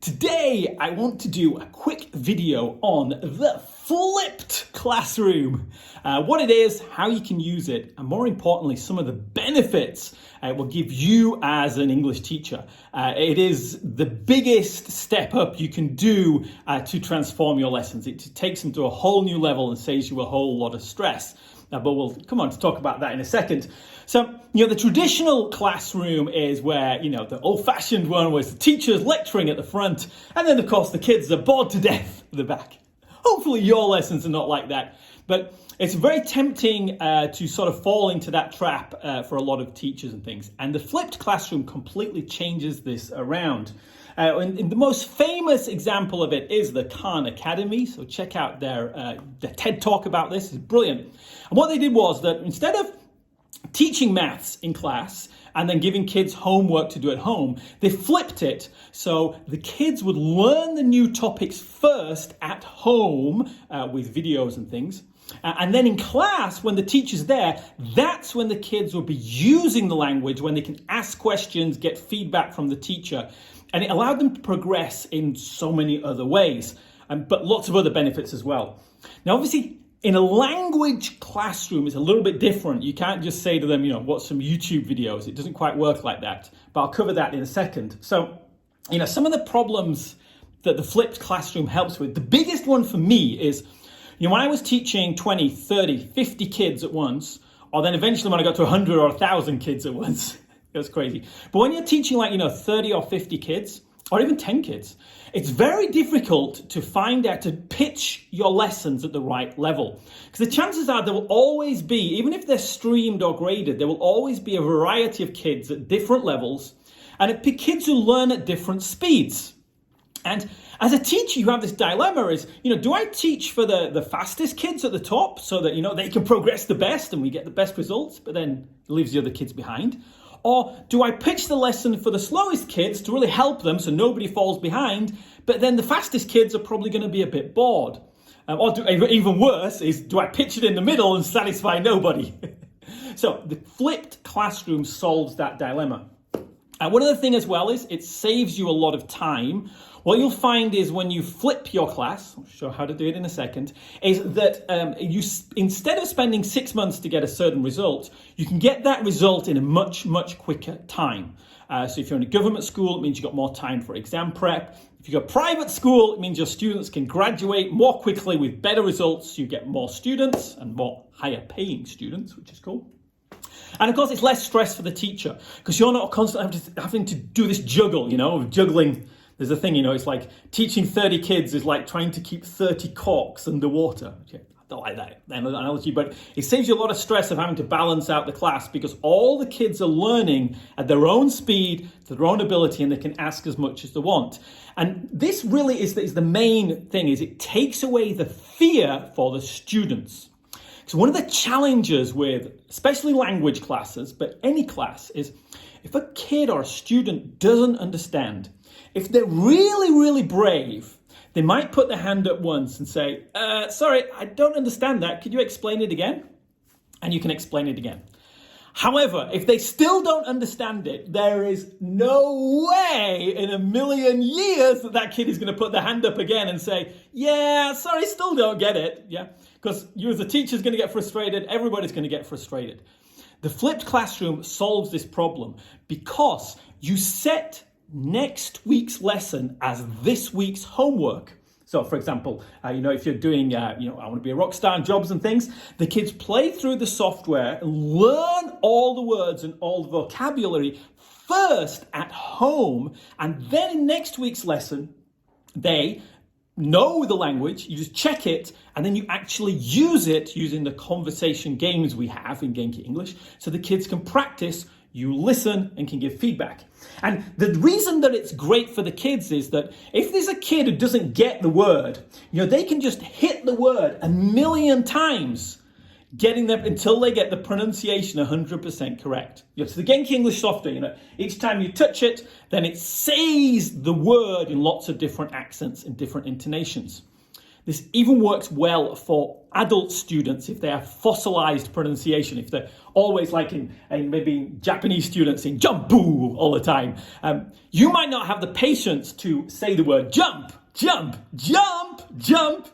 Today, I want to do a quick video on the flipped classroom. What it is, how you can use it, and more importantly, some of the benefits it will give you as an English teacher. It is the biggest step up you can do to transform your lessons. It takes them to a whole new level and saves you a whole lot of stress. But we'll come on to talk about that in a second. So, the traditional classroom is where, the old-fashioned one was the teachers lecturing at the front, and then, of course, the kids are bored to death at the back. Hopefully your lessons are not like that. But it's very tempting to sort of fall into that trap for a lot of teachers and things. And the flipped classroom completely changes this around. And the most famous example of it is the Khan Academy. So check out their TED Talk about this. It's brilliant. And what they did was that instead of teaching maths in class and then giving kids homework to do at home, they flipped it. So the kids would learn the new topics first at home with videos and things. And then in class, when the teacher's there, that's when the kids will be using the language, when they can ask questions, get feedback from the teacher. And it allowed them to progress in so many other ways, but lots of other benefits as well. Now, obviously, in a language classroom, it's a little bit different. You can't just say to them, watch some YouTube videos. It doesn't quite work like that, but I'll cover that in a second. So, some of the problems that the flipped classroom helps with, the biggest one for me is, when I was teaching 20, 30, 50 kids at once, or then eventually when I got to 100 or 1,000 kids at once, it was crazy. But when you're teaching 30 or 50 kids, or even 10 kids, it's very difficult to find out to pitch your lessons at the right level. Because the chances are there will always be, even if they're streamed or graded, there will always be a variety of kids at different levels, and kids who learn at different speeds. And as a teacher, you have this dilemma is, do I teach for the fastest kids at the top so that, they can progress the best and we get the best results, but then it leaves the other kids behind? Or do I pitch the lesson for the slowest kids to really help them so nobody falls behind, but then the fastest kids are probably going to be a bit bored? Even worse is, do I pitch it in the middle and satisfy nobody? So the flipped classroom solves that dilemma. And one other thing as well is it saves you a lot of time. What you'll find is when you flip your class, I'll show how to do it in a second, is that instead of spending 6 months to get a certain result, you can get that result in a much, much quicker time. So if you're in a government school, it means you've got more time for exam prep. If you've got private school, it means your students can graduate more quickly with better results. You get more students and more higher paying students, which is cool. And of course, it's less stress for the teacher because you're not constantly having to do this juggle, juggling. There's a thing, it's like teaching 30 kids is like trying to keep 30 corks underwater. Okay, I don't like that analogy, but it saves you a lot of stress of having to balance out the class because all the kids are learning at their own speed, to their own ability, and they can ask as much as they want. And this really is the main thing, is it takes away the fear for the students. So one of the challenges with, especially language classes, but any class, is if a kid or a student doesn't understand, if they're really, really brave, they might put their hand up once and say, sorry, I don't understand that. Could you explain it again? And you can explain it again. However, if they still don't understand it, there is no way in a million years that kid is going to put their hand up again and say, yeah, sorry, still don't get it. Yeah, because you as a teacher is going to get frustrated. Everybody's going to get frustrated. The flipped classroom solves this problem because you set next week's lesson as this week's homework. So, for example, if you're doing, I want to be a rock star in jobs and things, the kids play through the software, learn all the words and all the vocabulary first at home, and then in next week's lesson, they know the language, you just check it, and then you actually use it using the conversation games we have in Genki English, so the kids can practice. You listen and can give feedback. And the reason that it's great for the kids is that if there's a kid who doesn't get the word, they can just hit the word 1,000,000 times, getting them until they get the pronunciation 100% correct. So the Genki English software, each time you touch it, then it says the word in lots of different accents and different intonations. This even works well for adult students if they have fossilized pronunciation, if they're always like in maybe Japanese students saying jump-boo all the time. You might not have the patience to say the word jump, jump, jump, jump.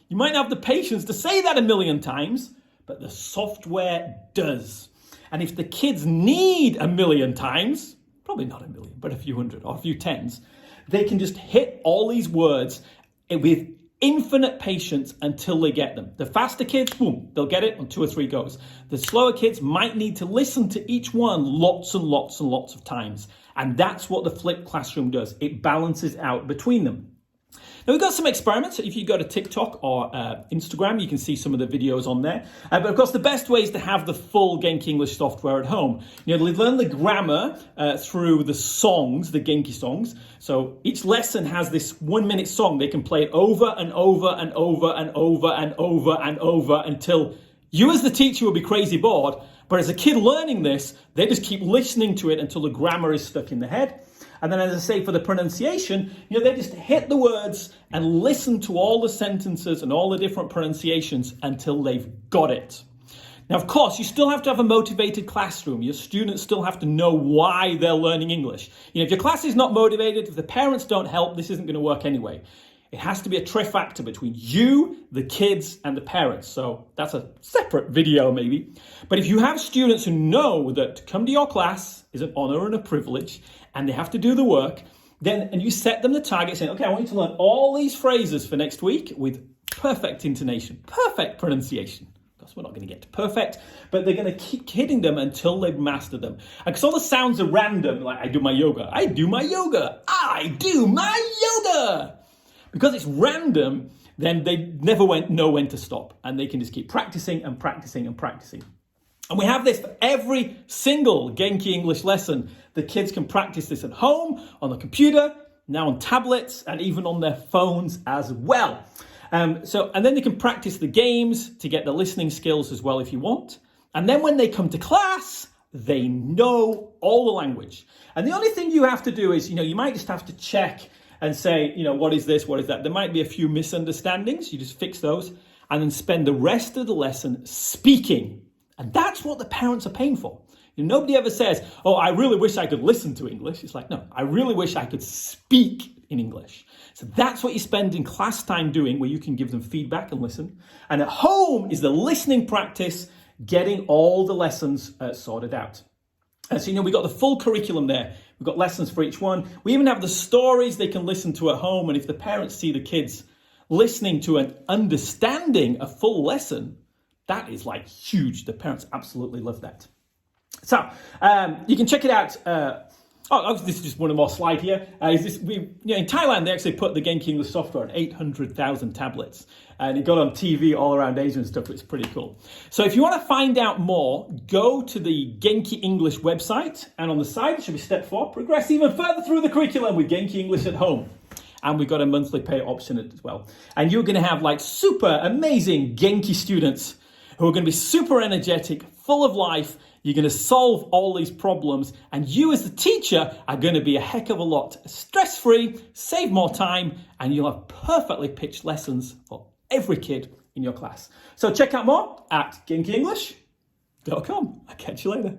You might not have the patience to say that a million times, but the software does. And if the kids need a million times, probably not a million, but a few hundred or a few tens, they can just hit all these words with infinite patience until they get them. The faster kids, boom, they'll get it on 2 or 3 goes. The slower kids might need to listen to each one lots and lots and lots of times. And that's what the flipped classroom does. It balances out between them. Now, we've got some experiments. If you go to TikTok or Instagram, you can see some of the videos on there. But of course, the best way is to have the full Genki English software at home. You know, learn the grammar through the songs, the Genki songs. So each lesson has this 1-minute song. They can play it over and over and over and over and over and over until you as the teacher will be crazy bored. But as a kid learning this, they just keep listening to it until the grammar is stuck in the head. And then, as I say, for the pronunciation, you know, they just hit the words and listen to all the sentences and all the different pronunciations until they've got it. Now, of course, you still have to have a motivated classroom. Your students still have to know why they're learning English. You know, if your class is not motivated, if the parents don't help, this isn't going to work anyway. It has to be a trifecta between you, the kids, and the parents. So that's a separate video maybe. But if you have students who know that to come to your class is an honor and a privilege, and they have to do the work, then and you set them the target saying, okay, I want you to learn all these phrases for next week with perfect intonation, perfect pronunciation. Of course, we're not going to get to perfect, but they're going to keep hitting them until they've mastered them. And because all the sounds are random, like I do my yoga, I do my yoga, I do my yoga. Because it's random, then they never know when to stop. And they can just keep practicing and practicing and practicing. And we have this for every single Genki English lesson. The kids can practice this at home, on the computer, now on tablets, and even on their phones as well. And then they can practice the games to get the listening skills as well if you want. And then when they come to class, they know all the language. And the only thing you have to do is, you might just have to check and say, what is this, what is that? There might be a few misunderstandings. You just fix those and then spend the rest of the lesson speaking. And that's what the parents are paying for. Nobody ever says, oh, I really wish I could listen to English. It's like, no, I really wish I could speak in English. So that's what you spend in class time doing, where you can give them feedback and listen. And at home is the listening practice, getting all the lessons sorted out. So, we've got the full curriculum there. We've got lessons for each one. We even have the stories they can listen to at home. And if the parents see the kids listening to and understanding a full lesson, that is like huge. The parents absolutely love that. So you can check it out. This is just one more slide here. In Thailand, they actually put the Genki English software on 800,000 tablets. And it got on TV all around Asia and stuff. It's pretty cool. So if you want to find out more, go to the Genki English website. And on the side, it should be step 4. Progress even further through the curriculum with Genki English at home. And we've got a monthly pay option as well. And you're going to have like super amazing Genki students who are going to be super energetic, full of life. You're going to solve all these problems, and you as the teacher are going to be a heck of a lot stress-free, save more time, and you'll have perfectly pitched lessons for every kid in your class. So check out more at GenkiEnglish.com. I'll catch you later.